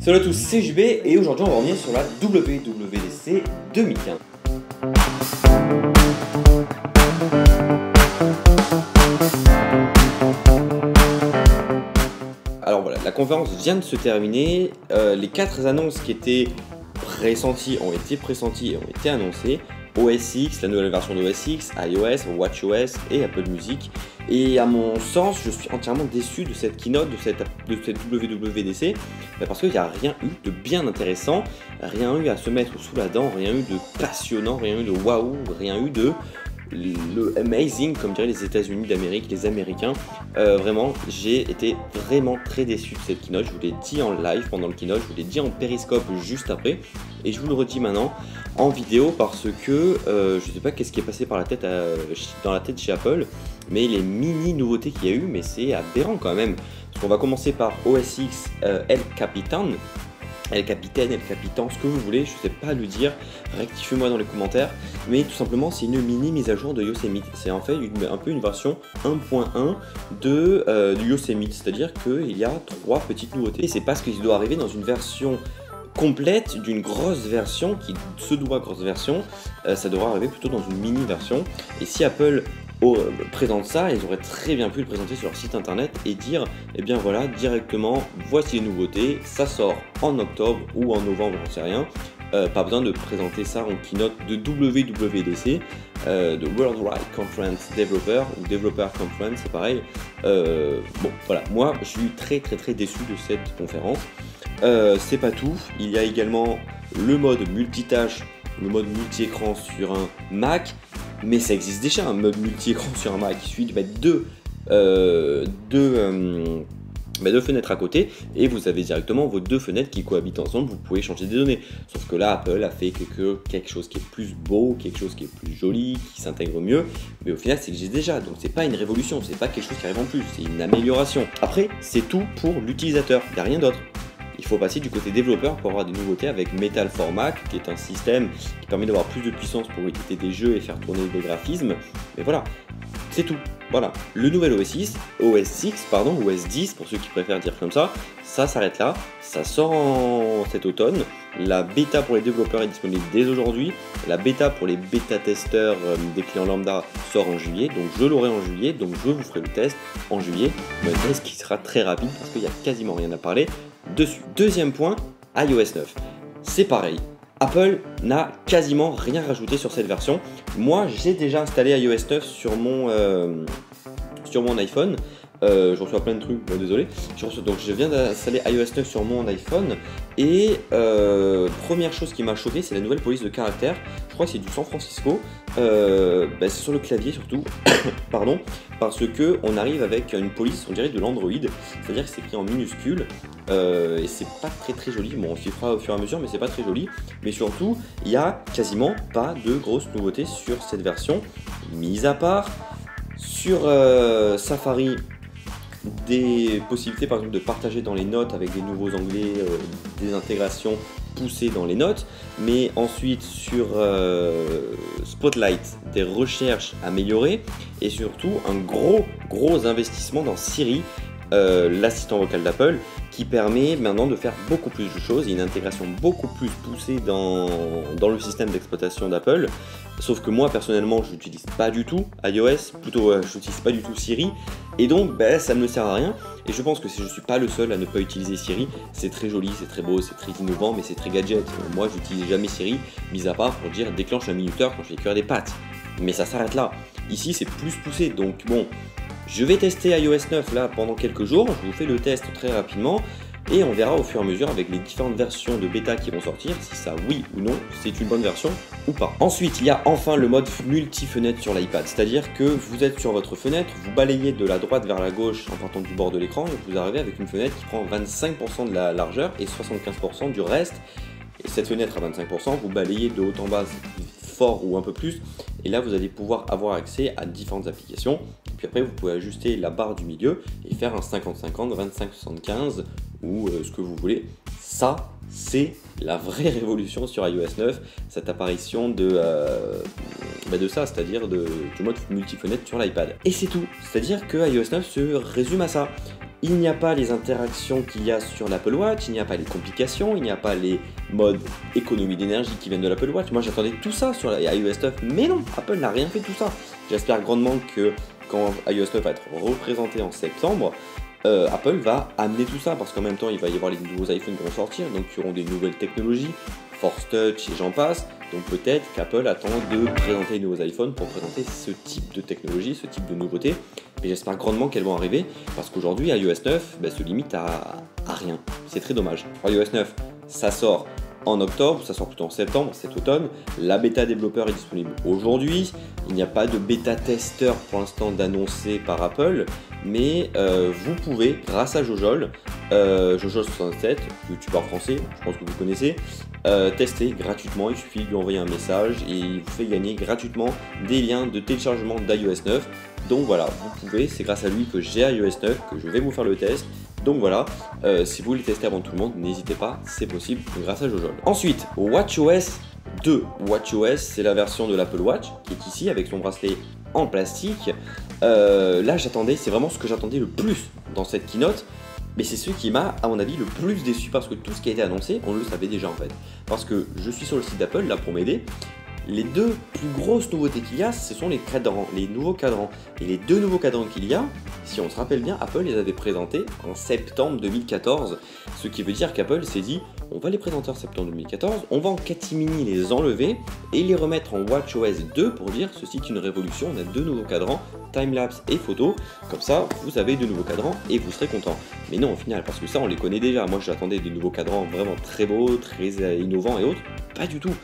Salut à tous, c'est JB et aujourd'hui on va revenir sur la WWDC 2015. Alors voilà, la conférence vient de se terminer, les 4 annonces qui étaient pressenties ont été pressenties et ont été annoncées. OS X, la nouvelle version d'OS X, iOS, WatchOS et Apple Music. Et à mon sens, je suis entièrement déçu de cette keynote, de cette WWDC, parce qu'il n'y a rien eu de bien intéressant, rien eu à se mettre sous la dent, rien eu de passionnant, rien eu de waouh, rien eu de le amazing, comme diraient les États-Unis d'Amérique, les Américains. Vraiment, j'ai été vraiment très déçu de cette keynote. Je vous l'ai dit en live pendant le keynote, je vous l'ai dit en périscope juste après, et je vous le redis maintenant en vidéo parce que je sais pas qu'est-ce qui est passé par la tête dans la tête chez Apple, mais les mini nouveautés qu'il y a eu, mais c'est aberrant quand même. Parce qu'on va commencer par OS X El Capitan. El Capitaine, El Capitan, ce que vous voulez, je sais pas le dire, rectifiez-moi dans les commentaires, mais tout simplement c'est une mini mise à jour de Yosemite. C'est en fait un peu une version 1.1 de Yosemite, c'est-à-dire qu'il y a 3 petites nouveautés. Et c'est parce qu'il doit arriver dans une version complète d'une grosse version, qui se doit grosse version, ça devra arriver plutôt dans une mini version. Et si Apple présente ça, ils auraient très bien pu le présenter sur leur site internet et dire, eh bien voilà, directement, voici les nouveautés, ça sort en octobre ou en novembre, j'en sais rien. Pas besoin de présenter ça en keynote de WWDC, de Worldwide Conference Developer ou Developer Conference, c'est pareil. Bon, voilà, moi je suis très déçu de cette conférence. C'est pas tout, il y a également le mode multitâche, le mode multi-écran sur un Mac. Mais ça existe déjà, un mode multi-écran sur un Mac. Il suffit de mettre deux fenêtres à côté et vous avez directement vos 2 fenêtres qui cohabitent ensemble. Vous pouvez changer des données. Sauf que là, Apple a fait quelque chose qui est plus beau, quelque chose qui est plus joli, qui s'intègre mieux. Mais au final, ça existe déjà. Donc c'est pas une révolution, c'est pas quelque chose qui arrive en plus, c'est une amélioration. Après, c'est tout pour l'utilisateur, il n'y a rien d'autre. Il faut passer du côté développeur pour avoir des nouveautés avec Metal for Mac, qui est un système qui permet d'avoir plus de puissance pour éditer des jeux et faire tourner des graphismes. Mais voilà, c'est tout. Voilà, le nouvel OS 10 pour ceux qui préfèrent dire comme ça s'arrête là. Ça sort cet automne. La bêta pour les développeurs est disponible dès aujourd'hui. La bêta pour les bêta-testeurs des clients lambda sort en juillet. Donc je l'aurai en juillet, donc je vous ferai le test en juillet. Un test qui sera très rapide parce qu'il n'y a quasiment rien à parler dessus. Deuxième point, iOS 9. C'est pareil. Apple n'a quasiment rien rajouté sur cette version. Moi, j'ai déjà installé iOS 9 sur mon iPhone. Je reçois plein de trucs, désolé. Donc je viens d'installer iOS 9 sur mon iPhone. Et première chose qui m'a choqué, c'est la nouvelle police de caractère. Je crois que c'est du San Francisco. C'est sur le clavier surtout. Pardon. Parce que on arrive avec une police, on dirait de l'Android. C'est-à-dire que c'est écrit en minuscule. Et c'est pas très joli. Bon, on s'y fera au fur et à mesure, mais c'est pas très joli. Mais surtout, il n'y a quasiment pas de grosses nouveautés sur cette version. Mis à part sur Safari, des possibilités par exemple de partager dans les notes avec des nouveaux onglets, des intégrations poussées dans les notes, mais ensuite sur Spotlight, des recherches améliorées et surtout un gros investissement dans Siri, l'assistant vocal d'Apple, qui permet maintenant de faire beaucoup plus de choses, une intégration beaucoup plus poussée dans le système d'exploitation d'Apple. Sauf que moi personnellement je n'utilise pas du tout iOS, plutôt je n'utilise pas du tout Siri, et donc ça ne me sert à rien. Et je pense que je ne suis pas le seul à ne pas utiliser Siri. C'est très joli, c'est très beau, c'est très innovant, mais c'est très gadget. Moi j'utilise jamais Siri, mis à part pour dire déclenche un minuteur quand je vais cuire des pâtes. Mais ça s'arrête là. Ici c'est plus poussé, donc bon. Je vais tester iOS 9 là pendant quelques jours, je vous fais le test très rapidement et on verra au fur et à mesure avec les différentes versions de bêta qui vont sortir si ça oui ou non c'est une bonne version ou pas. Ensuite il y a enfin le mode multi-fenêtre sur l'iPad, c'est-à-dire que vous êtes sur votre fenêtre, vous balayez de la droite vers la gauche en partant du bord de l'écran et vous arrivez avec une fenêtre qui prend 25% de la largeur et 75% du reste. Et cette fenêtre à 25%, vous balayez de haut en bas fort ou un peu plus et là vous allez pouvoir avoir accès à différentes applications. Puis après vous pouvez ajuster la barre du milieu et faire un 50-50, 25-75 ou ce que vous voulez. Ça c'est la vraie révolution sur iOS 9, cette apparition de ça, c'est-à-dire du mode multi-fenêtre sur l'iPad. Et c'est tout, c'est-à-dire que iOS 9 se résume à ça. Il n'y a pas les interactions qu'il y a sur l'Apple Watch, il n'y a pas les complications, il n'y a pas les modes économie d'énergie qui viennent de l'Apple Watch. Moi j'attendais tout ça sur la iOS 9, mais non, Apple n'a rien fait de tout ça. J'espère grandement que quand iOS 9 va être représenté en septembre, Apple va amener tout ça, parce qu'en même temps il va y avoir les nouveaux iPhones qui vont sortir, donc il y auront des nouvelles technologies, Force Touch et j'en passe. Donc peut-être qu'Apple attend de présenter les nouveaux iPhones pour présenter ce type de technologie, ce type de nouveauté. Et j'espère grandement qu'elles vont arriver, parce qu'aujourd'hui iOS 9 se limite à rien. C'est très dommage. iOS 9, ça sort en octobre, ça sort plutôt en septembre, cet automne. La bêta développeur est disponible aujourd'hui. Il n'y a pas de bêta testeur pour l'instant d'annoncer par Apple, mais vous pouvez, grâce à Jojol, Jojol67, youtubeur français, je pense que vous connaissez, tester gratuitement. Il suffit de lui envoyer un message et il vous fait gagner gratuitement des liens de téléchargement d'iOS 9. Donc voilà, vous pouvez, c'est grâce à lui que j'ai iOS 9, que je vais vous faire le test. Donc voilà, si vous voulez tester avant tout le monde, n'hésitez pas, c'est possible grâce à Jojol. Ensuite, WatchOS 2. WatchOS, c'est la version de l'Apple Watch qui est ici avec son bracelet en plastique. Là, c'est vraiment ce que j'attendais le plus dans cette keynote. Mais c'est ce qui m'a, à mon avis, le plus déçu, parce que tout ce qui a été annoncé, on le savait déjà en fait. Parce que je suis sur le site d'Apple là pour m'aider. Les deux plus grosses nouveautés qu'il y a, ce sont les cadrans, les nouveaux cadrans. Et les deux nouveaux cadrans qu'il y a, si on se rappelle bien, Apple les avait présentés en septembre 2014. Ce qui veut dire qu'Apple s'est dit, on va les présenter en septembre 2014, on va en catimini les enlever et les remettre en WatchOS 2 pour dire ceci est une révolution, on a deux nouveaux cadrans, timelapse et photo. Comme ça, vous avez deux nouveaux cadrans et vous serez content. Mais non, au final, parce que ça, on les connaît déjà. Moi, j'attendais des nouveaux cadrans vraiment très beaux, très innovants et autres. Pas du tout.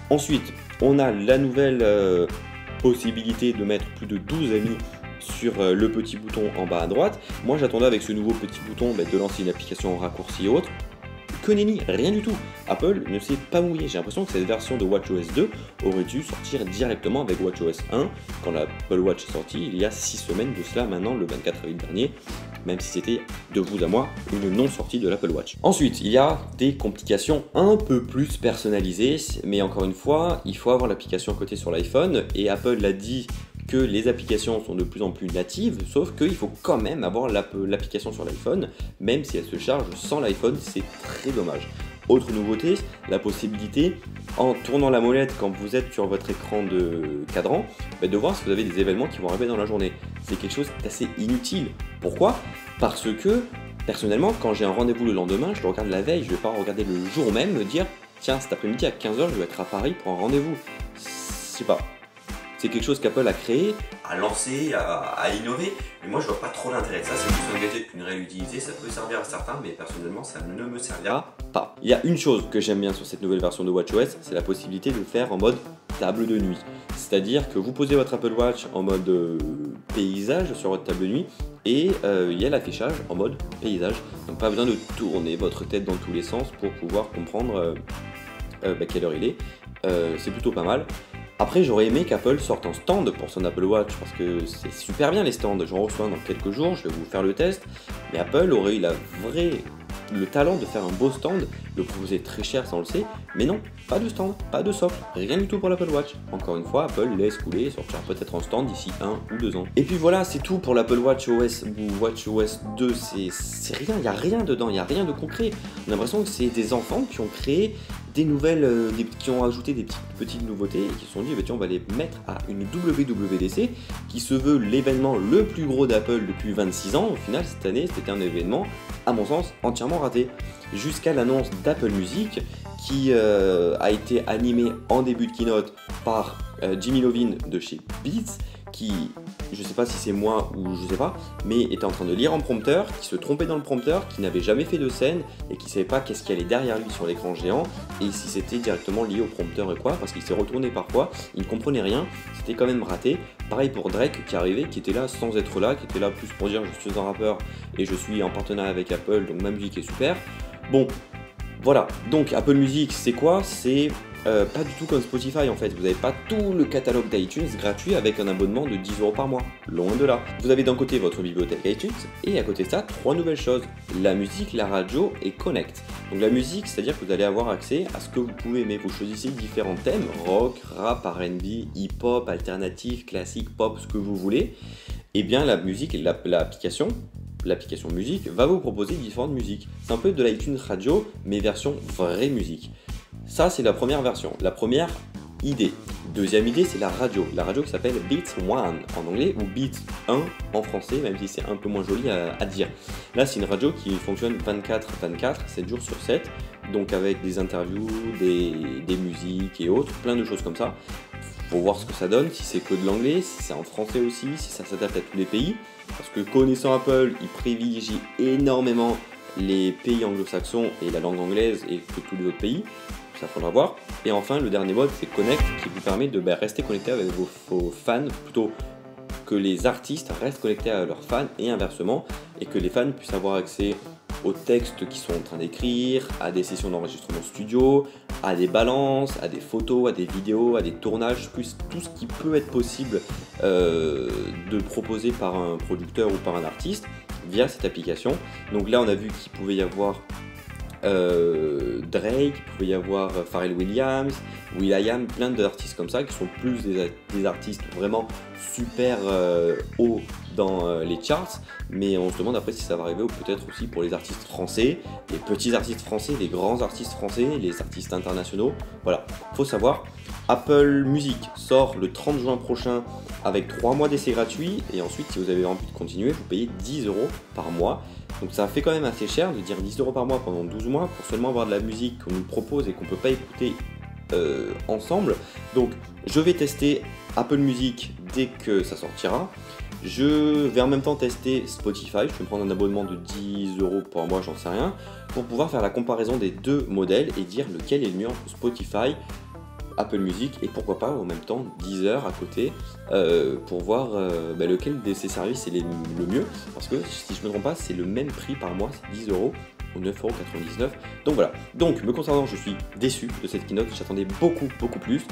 Ensuite, on a la nouvelle possibilité de mettre plus de 12 amis sur le petit bouton en bas à droite. Moi j'attendais avec ce nouveau petit bouton de lancer une application en raccourci et autres. Que nenni, rien du tout. Apple ne s'est pas mouillé. J'ai l'impression que cette version de WatchOS 2 aurait dû sortir directement avec WatchOS 1 quand l'Apple Watch est sortie il y a 6 semaines de cela maintenant, le 24 avril dernier, même si c'était de vous à moi une non-sortie de l'Apple Watch. Ensuite, il y a des complications un peu plus personnalisées, mais encore une fois, il faut avoir l'application à côté sur l'iPhone, et Apple l'a dit que les applications sont de plus en plus natives, sauf qu'il faut quand même avoir l'application sur l'iPhone, même si elle se charge sans l'iPhone, c'est très dommage. Autre nouveauté, la possibilité, en tournant la molette quand vous êtes sur votre écran de cadran, de voir si vous avez des événements qui vont arriver dans la journée. C'est quelque chose d'assez inutile. Pourquoi ? Parce que, personnellement, quand j'ai un rendez-vous le lendemain, je le regarde la veille, je ne vais pas regarder le jour même, me dire « Tiens, cet après-midi à 15h, je vais être à Paris pour un rendez-vous. » Je sais pas. C'est quelque chose qu'Apple a créé, a lancé, a innové, mais moi je vois pas trop l'intérêt de ça. C'est plus un gadget qu'une réelle utilité, ça peut servir à certains, mais personnellement ça ne me servira pas. Il y a une chose que j'aime bien sur cette nouvelle version de WatchOS, c'est la possibilité de le faire en mode table de nuit. C'est-à-dire que vous posez votre Apple Watch en mode paysage sur votre table de nuit, et il y a l'affichage en mode paysage. Donc pas besoin de tourner votre tête dans tous les sens pour pouvoir comprendre quelle heure il est. C'est plutôt pas mal. Après, j'aurais aimé qu'Apple sorte un stand pour son Apple Watch, parce que c'est super bien les stands. J'en reçois dans quelques jours, je vais vous faire le test. Mais Apple aurait eu le talent de faire un beau stand, le proposer très cher, ça on le sait. Mais non, pas de stand, pas de socle, rien du tout pour l'Apple Watch. Encore une fois, Apple laisse couler et sortira peut-être en stand d'ici 1 ou 2 ans. Et puis voilà, c'est tout pour l'Apple Watch OS ou WatchOS 2. C'est rien, il n'y a rien dedans, il n'y a rien de concret. On a l'impression que c'est des enfants qui ont créé des nouvelles, qui ont ajouté des petites nouveautés et qui se sont dit tiens, on va les mettre à une WWDC qui se veut l'événement le plus gros d'Apple depuis 26 ans. Au final, cette année, c'était un événement, à mon sens, entièrement raté. Jusqu'à l'annonce d'Apple Music qui a été animée en début de keynote par Jimmy Iovine de chez Beats, qui, je sais pas si c'est moi ou je sais pas, mais était en train de lire en prompteur, qui se trompait dans le prompteur, qui n'avait jamais fait de scène et qui savait pas qu'est-ce qu'il y allait derrière lui sur l'écran géant et si c'était directement lié au prompteur et quoi, parce qu'il s'est retourné parfois, il ne comprenait rien, c'était quand même raté. Pareil pour Drake qui arrivait, qui était là sans être là, qui était là plus pour dire je suis un rappeur et je suis en partenariat avec Apple, donc ma musique est super. Bon, voilà, donc Apple Music c'est quoi ? C'est pas du tout comme Spotify en fait, vous n'avez pas tout le catalogue d'iTunes gratuit avec un abonnement de 10€ par mois, loin de là. Vous avez d'un côté votre bibliothèque iTunes et à côté de ça, 3 nouvelles choses, la musique, la radio et Connect. Donc la musique, c'est-à-dire que vous allez avoir accès à ce que vous pouvez aimer, vous choisissez différents thèmes, rock, rap, R&B, hip-hop, alternatif, classique, pop, ce que vous voulez. Et bien la musique, l'application l'application musique va vous proposer différentes musiques. C'est un peu de l'iTunes Radio, mais version vraie musique. Ça, c'est la première version, la première idée. Deuxième idée, c'est la radio qui s'appelle Beats One en anglais ou Beats 1 en français, même si c'est un peu moins joli à dire. Là, c'est une radio qui fonctionne 24/24, 7 jours sur 7, donc avec des interviews, des musiques et autres, plein de choses comme ça. Faut voir ce que ça donne, si c'est que de l'anglais, si c'est en français aussi, si ça s'adapte à tous les pays. Parce que connaissant Apple, ils privilégient énormément les pays anglo-saxons et la langue anglaise et que tous les autres pays. Ça faudra voir. Et enfin, le dernier mode, c'est Connect, qui vous permet de rester connecté avec vos fans, plutôt que les artistes restent connectés à leurs fans et inversement, et que les fans puissent avoir accès aux textes qu'ils sont en train d'écrire, à des sessions d'enregistrement studio, à des balances, à des photos, à des vidéos, à des tournages, plus tout ce qui peut être possible de proposer par un producteur ou par un artiste via cette application. Donc là, on a vu qu'il pouvait y avoir Drake, il pouvait y avoir Pharrell Williams, will.i.am, plein d'artistes comme ça qui sont plus des artistes vraiment super hauts dans les charts, mais on se demande après si ça va arriver ou peut-être aussi pour les artistes français, les petits artistes français, les grands artistes français, les artistes internationaux. Voilà, faut savoir. Apple Music sort le 30 juin prochain avec 3 mois d'essai gratuit et ensuite si vous avez envie de continuer vous payez 10 € par mois. Donc ça fait quand même assez cher de dire 10 € par mois pendant 12 mois pour seulement avoir de la musique qu'on nous propose et qu'on ne peut pas écouter ensemble. Donc je vais tester Apple Music dès que ça sortira. Je vais en même temps tester Spotify, je vais prendre un abonnement de 10 € par mois, j'en sais rien, pour pouvoir faire la comparaison des deux modèles et dire lequel est le mieux entre Spotify, Apple Music et pourquoi pas en même temps Deezer à côté pour voir lequel de ces services est le mieux, parce que si je ne me trompe pas c'est le même prix par mois, c'est 10 € ou 9,99 €. Donc voilà, donc me concernant je suis déçu de cette keynote, j'attendais beaucoup plus.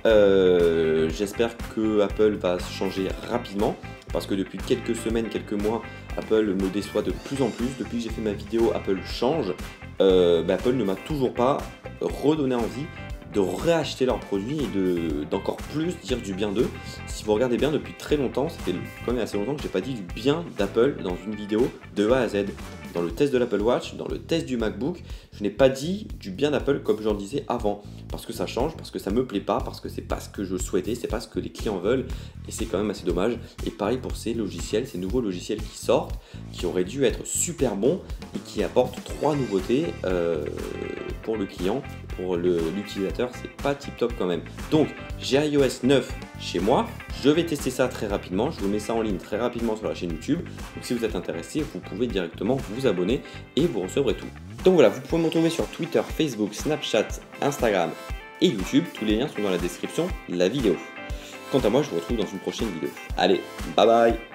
J'espère que Apple va se changer rapidement parce que depuis quelques semaines, quelques mois, Apple me déçoit de plus en plus. Depuis que j'ai fait ma vidéo Apple change, Apple ne m'a toujours pas redonné envie de réacheter leurs produits et d'encore plus dire du bien d'eux. Si vous regardez bien, depuis très longtemps, ça fait quand même assez longtemps que j'ai pas dit du bien d'Apple dans une vidéo de A à Z. Dans le test de l'Apple Watch, dans le test du MacBook, je n'ai pas dit du bien d'Apple comme j'en disais avant. Parce que ça change, parce que ça me plaît pas, parce que c'est pas ce que je souhaitais, c'est pas ce que les clients veulent. Et c'est quand même assez dommage. Et pareil pour ces logiciels, ces nouveaux logiciels qui sortent, qui auraient dû être super bons et qui apportent 3 nouveautés pour le client, pour l'utilisateur, c'est pas tip top quand même. Donc j'ai iOS 9 chez moi, je vais tester ça très rapidement, je vous mets ça en ligne très rapidement sur la chaîne YouTube. Donc si vous êtes intéressé, vous pouvez directement vous abonner et vous recevrez tout. Donc voilà, vous pouvez me retrouver sur Twitter, Facebook, Snapchat, Instagram et YouTube. Tous les liens sont dans la description de la vidéo. Quant à moi, je vous retrouve dans une prochaine vidéo. Allez, bye bye!